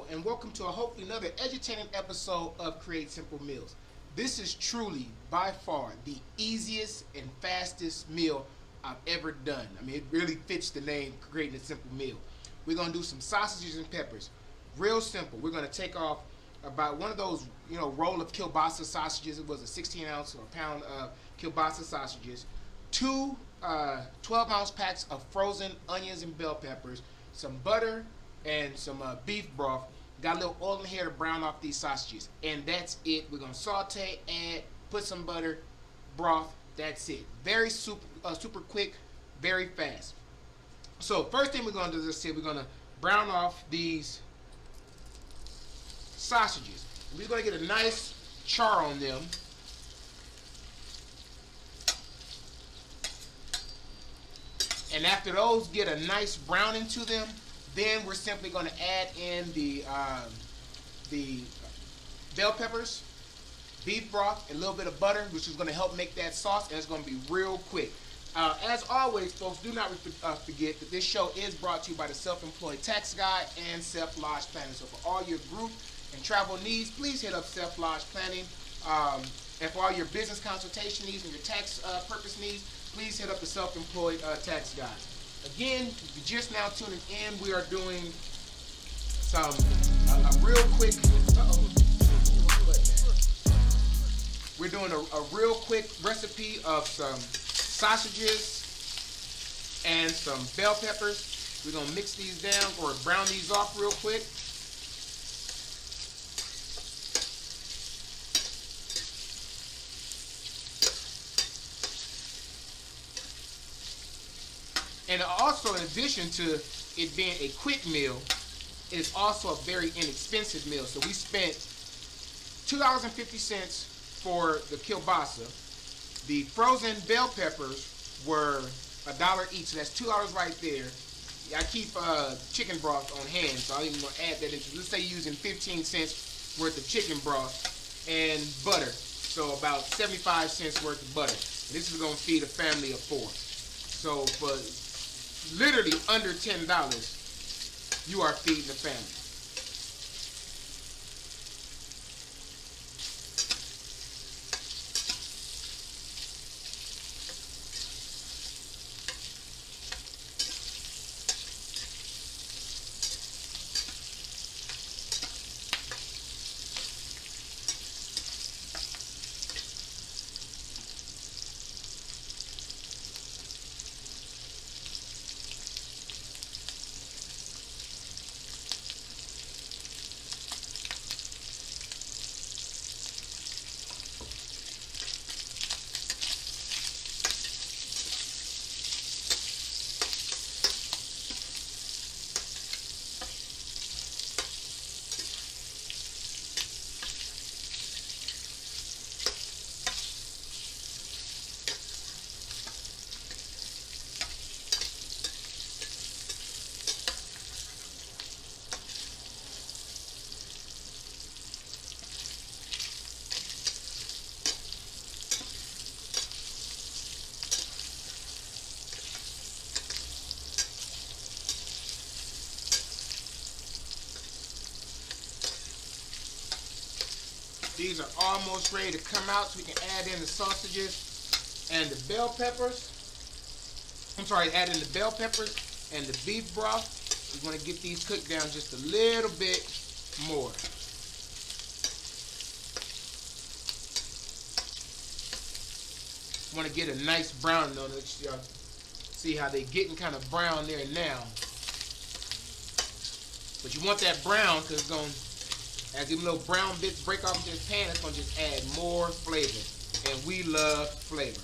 Hello, and welcome to hopefully another edutaining episode of Create Simple Meals. This is truly, by far, the easiest and fastest meal I've ever done. I mean, it really fits the name, Creating a Simple Meal. We're going to do some sausages and peppers. Real simple. We're going to take off about one of those, roll of kielbasa sausages. It was a 16 ounce or a pound of kielbasa sausages. Two 12-ounce packs of frozen onions and bell peppers, some butter, and some beef broth. Got a little oil in here to brown off these sausages. And that's it. We're going to saute, add, put some butter, broth. That's it. Very super quick, very fast. So first thing we're going to do is we're going to brown off these sausages. We're going to get a nice char on them. And after those get a nice browning to them, then we're simply going to add in the bell peppers, beef broth, and a little bit of butter, which is going to help make that sauce, and it's going to be real quick. As always, folks, do not forget that this show is brought to you by the Self-Employed Tax Guide and Self Lodge Planning. So for all your group and travel needs, please hit up Self Lodge Planning. And for all your business consultation needs and your tax purpose needs, please hit up the Self-Employed Tax Guide. Again, if you're just now tuning in, we are doing some a real quick. We're doing a real quick recipe of some sausages and some bell peppers. We're gonna mix these down or brown these off real quick. And also, in addition to it being a quick meal, it is also a very inexpensive meal. So we spent $2.50 for the kielbasa. The frozen bell peppers were $1 each, so that's $2 right there. I keep chicken broth on hand, so I'm even going to add that into. Let's say you're using 15 cents worth of chicken broth and butter, so about 75 cents worth of butter. And this is going to feed a family of 4. So for literally under $10, you are feeding the family. These are almost ready to come out, so we can add in the sausages and the bell peppers. Add in the bell peppers and the beef broth. We want to get these cooked down just a little bit more. Want to get a nice brown on it. See how they're getting kind of brown there now. But you want that brown because it's going to, as these little brown bits break off into this pan, it's going to just add more flavor. And we love flavor.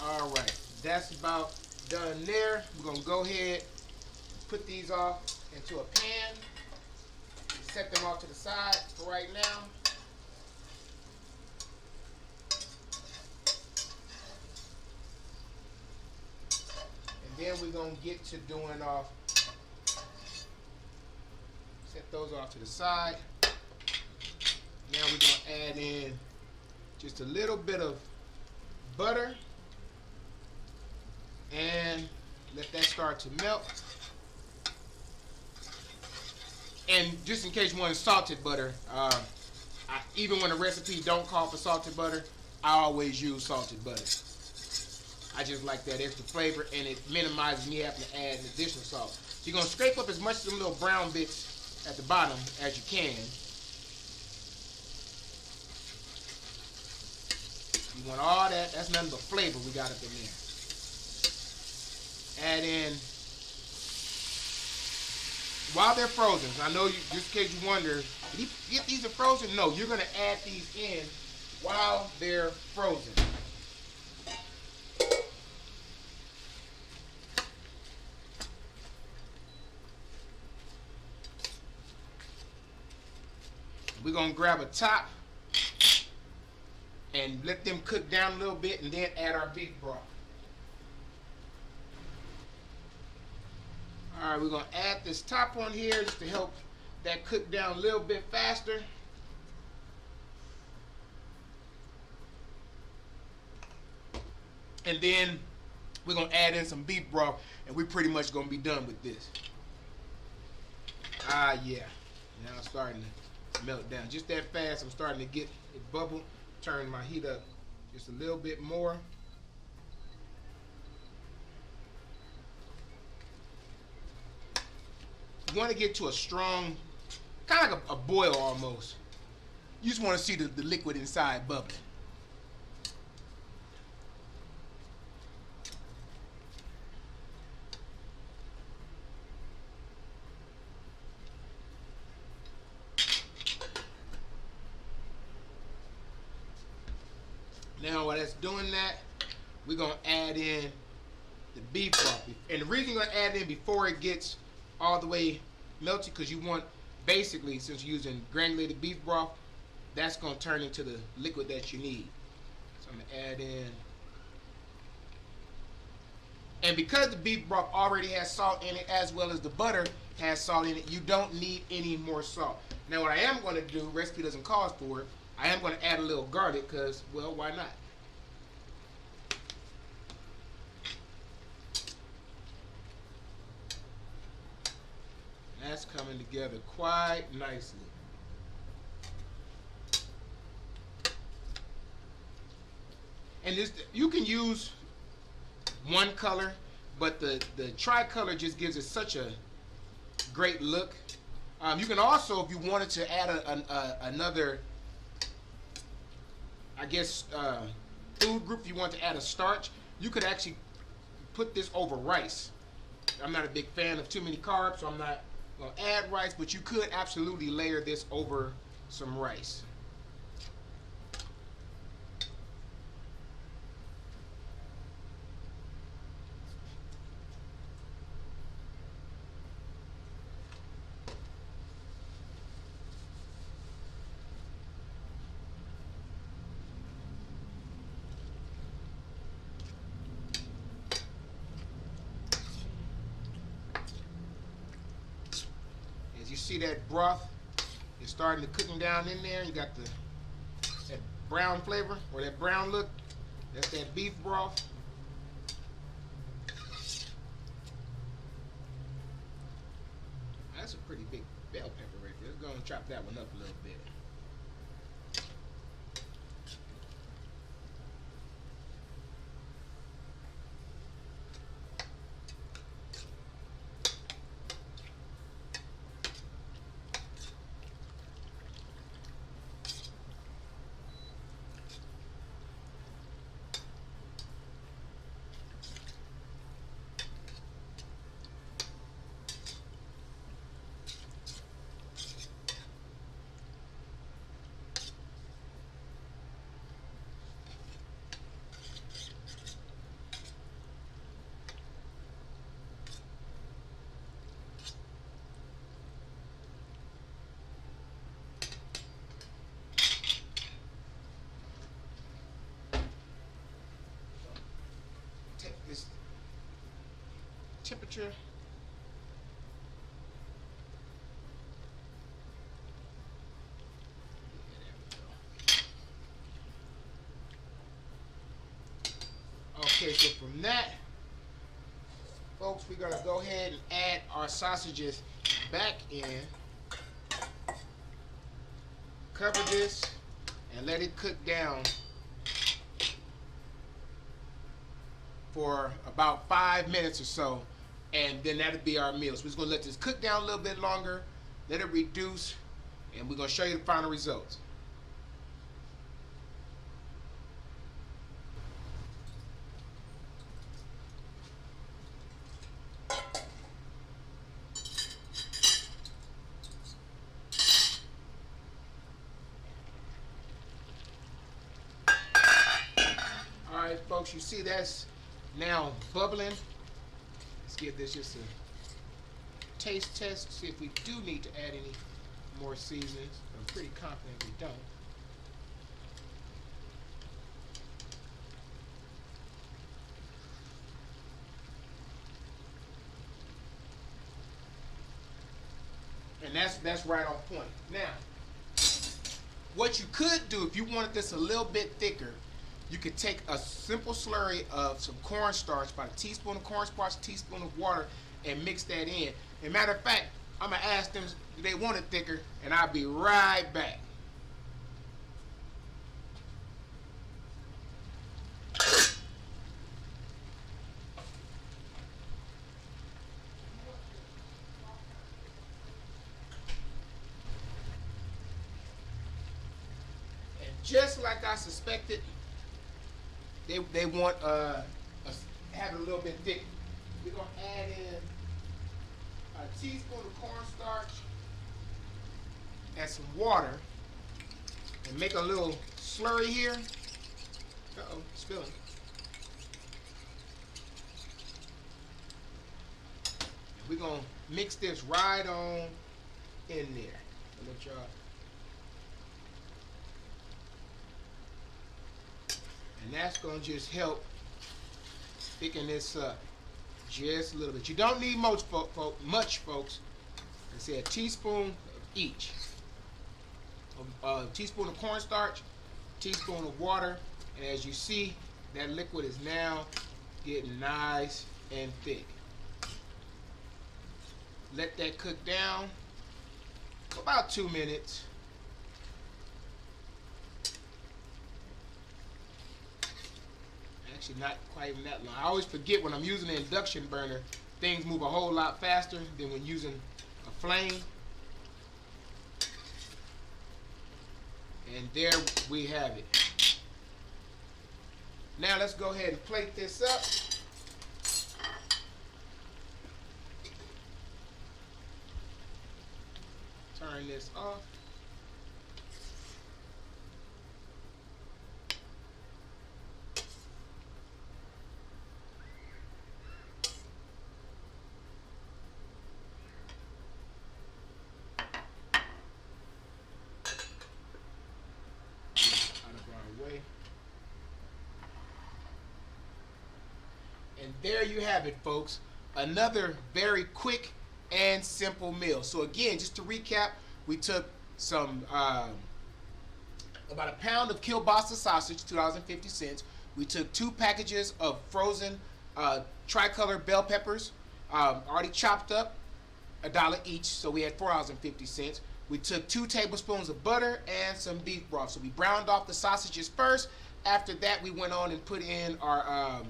Alright, that's about done there. We're going to go ahead, put these off into a pan. Set them off to the side for right now. Then we're going to get to doing off, set those off to the side. Now we're going to add in just a little bit of butter, and let that start to melt. And just in case you want salted butter, even when the recipe don't call for salted butter, I always use salted butter. I just like that extra flavor, and it minimizes me having to add an additional salt. So you're going to scrape up as much of them little brown bits at the bottom as you can. You want all that. That's nothing but flavor we got up in there. Add in, while they're frozen, I know you, just in case you wonder, if these are frozen, no, you're going to add these in while they're frozen. We're going to grab a top and let them cook down a little bit, and then add our beef broth. All right, we're going to add this top on here just to help that cook down a little bit faster. And then we're going to add in some beef broth, and we're pretty much going to be done with this. Yeah. Now it's starting to melt down. Just that fast, I'm starting to get it bubble. Turn my heat up just a little bit more. You want to get to a strong, kind of like a boil almost. You just want to see the liquid inside bubbling. Now while that's doing that, we're going to add in the beef broth. And the reason you're going to add it in before it gets all the way melted, because you want, basically, since you're using granulated beef broth, that's going to turn into the liquid that you need. So I'm going to add in. And because the beef broth already has salt in it, as well as the butter has salt in it, you don't need any more salt. Now what I am going to do, recipe doesn't call for it, I am going to add a little garlic because, well, why not? That's coming together quite nicely. And this, you can use one color, but the tricolor just gives it such a great look. You can also, if you wanted to add another, I guess, food group, if you want to add a starch, you could actually put this over rice. I'm not a big fan of too many carbs, so I'm not going to add rice, but you could absolutely layer this over some rice. You see that broth is starting to cooking down in there. You got that brown flavor, or that brown look. That's that beef broth. That's a pretty big bell pepper right there. Let's go and chop that one up a little bit. This temperature. Okay, so from that, folks, we're gonna go ahead and add our sausages back in. Cover this and let it cook down for about 5 minutes or so, and then that'll be our meal. So we're just gonna let this cook down a little bit longer, let it reduce, and we're gonna show you the final results. All right, folks, you see that's now bubbling. Let's give this just a taste test, see if we do need to add any more seasonings. I'm pretty confident we don't. And that's right on point. Now, what you could do if you wanted this a little bit thicker, you could take a simple slurry of some cornstarch, about a teaspoon of cornstarch, a teaspoon of water, and mix that in. As a matter of fact, I'm gonna ask them do they want it thicker, and I'll be right back. And just like I suspected, they want have it a little bit thick. We're gonna add in a teaspoon of cornstarch and some water, and make a little slurry here. Uh-oh, spilling. And we're gonna mix this right on in there. I'll let y'all. And that's going to just help thicken this up just a little bit. You don't need much, folks. I say a teaspoon of each. A teaspoon of cornstarch, teaspoon of water, and as you see, that liquid is now getting nice and thick. Let that cook down for about 2 minutes. Actually, not quite even that long. I always forget when I'm using an induction burner, things move a whole lot faster than when using a flame. And there we have it. Now let's go ahead and plate this up. Turn this off. And there you have it, folks. Another very quick and simple meal. So again, just to recap, we took some about a pound of kielbasa sausage, $2.50. We took 2 packages of frozen tricolor bell peppers, already chopped up, $1 each, so we had $4.50. We took 2 tablespoons of butter and some beef broth. So we browned off the sausages first. After that, we went on and put in our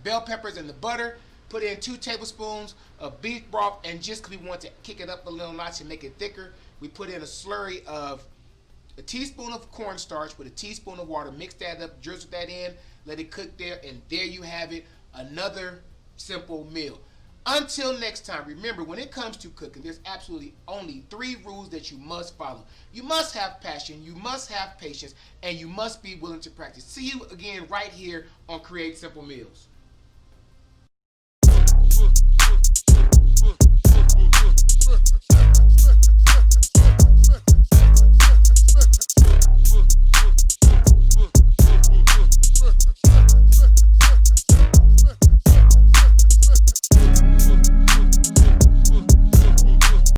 bell peppers and the butter, put in 2 tablespoons of beef broth, and just because we want to kick it up a little notch and make it thicker, we put in a slurry of a teaspoon of cornstarch with a teaspoon of water. Mix that up, drizzle that in, let it cook there, and there you have it, another simple meal. Until next time, remember, when it comes to cooking, there's absolutely only 3 rules that you must follow. You must have passion, you must have patience, and you must be willing to practice. See you again right here on Create Simple Meals.